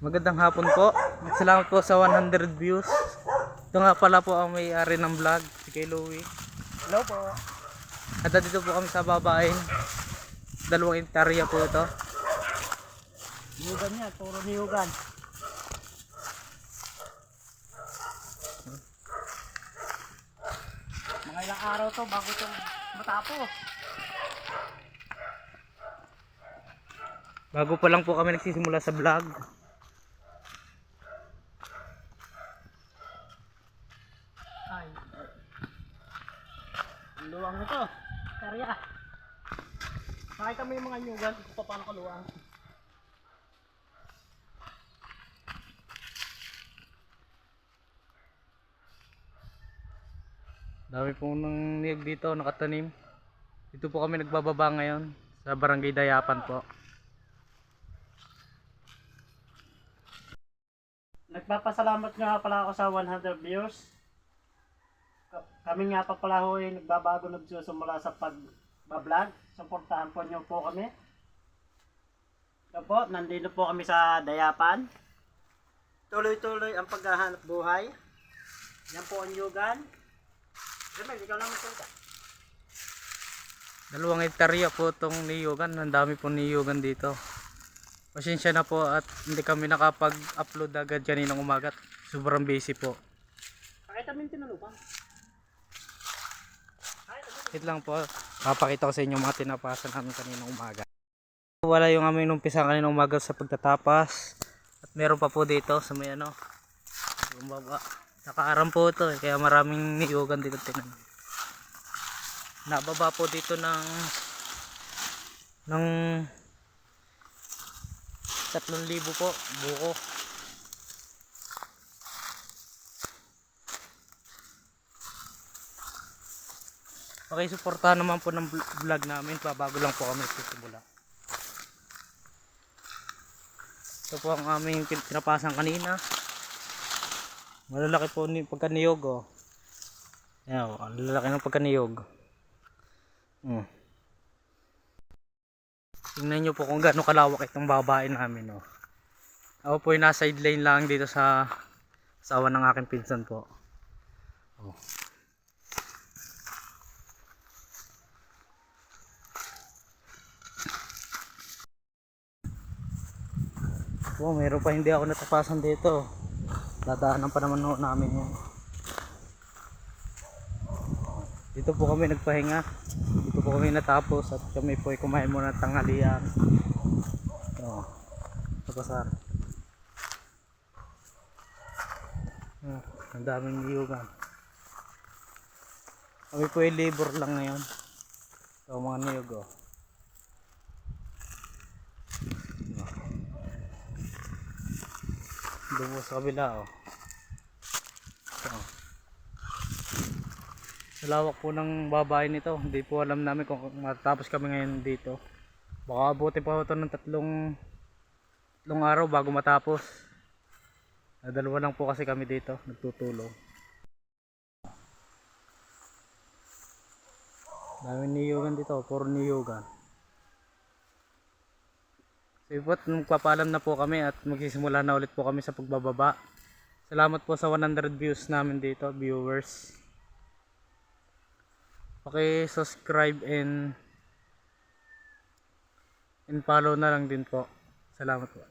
Magandang hapon po. Salamat po sa 100 views. Ito nga pala po ang may-ari ng vlog, si kay Louie. Hello po. At dito po kami sa babaeng. 2 hektarya po ito. Niyugan yan, puro niyugan. Mga ilang araw to bago ito matapos. Bago pa lang po kami nagsisimula sa vlog. Ay. Ang luwang nito. Karya. Makita mo yung mga niyugan kung paano kaluwang. Dami po ng niyog dito nakatanim. Dito po kami nagbababa ngayon sa Barangay Dayapan po. Nagpapasalamat nga pala ako sa 100 viewers. Kami nga pa pala ho ay nagbabago nagsusumula sa pag-vlog. Suportahan po niyo po kami. Ito po, nandito po kami sa Dayapan. Tuloy-tuloy ang paghahanap buhay. Yan po ang yugan. Jamel, ikaw naman po ito. 2 hektarya po itong niyugan. Ang dami po niyugan dito. Pasensya na po at hindi kami nakapag-upload agad kaninang umaga. Sobrang busy po. Pakita mo yung tinalupang. Wait lang po. Papakita ko sa inyo mga tinapasan namin kaninang umaga. Wala yung aming umpisa kaninang umaga sa pagtatapas. At meron pa po dito sa may ano. Bumaba. Nakaaram po ito kaya maraming niyugan dito tinan. Nababa po dito ng 3,000 po buko. Okay, suportahan naman po ng vlog namin pa bago lang po kami sisimula. Ito po ang aming pinapasan kanina. Malalaki po yung pagkaniyog oh. Ayan, ang lalaki ng pagkaniyog. Tingnan nyo po kung gaano kalawak itong babae namin oh. Ako po yung nasa sideline lang dito sa asawa ng aking pinsan po oh. Oh, meron pa hindi ako natapasan dito. Dadaanan pa naman ho namin yan. Dito po kami nagpahinga. Dito po kami natapos at kami po ay kumain muna ng tanghalian. Oh, tapasar. Ang daming niyugan. Kami po ay labor lang ngayon. So mga niyog oh. Doon sa kabila oh. Malawak po ng babae nito. Hindi po alam namin kung matapos kami ngayon dito. Baka abutin pa ito ng tatlong araw bago matapos. Dalawa lang po kasi kami dito nagtutulong. Daming niyugan dito, puro niyugan. So ipot, magpapaalam na po kami at magsisimula na ulit po kami sa pagbababa. Salamat po sa 100 views namin dito, viewers. Subscribe and follow na lang din po. Salamat po.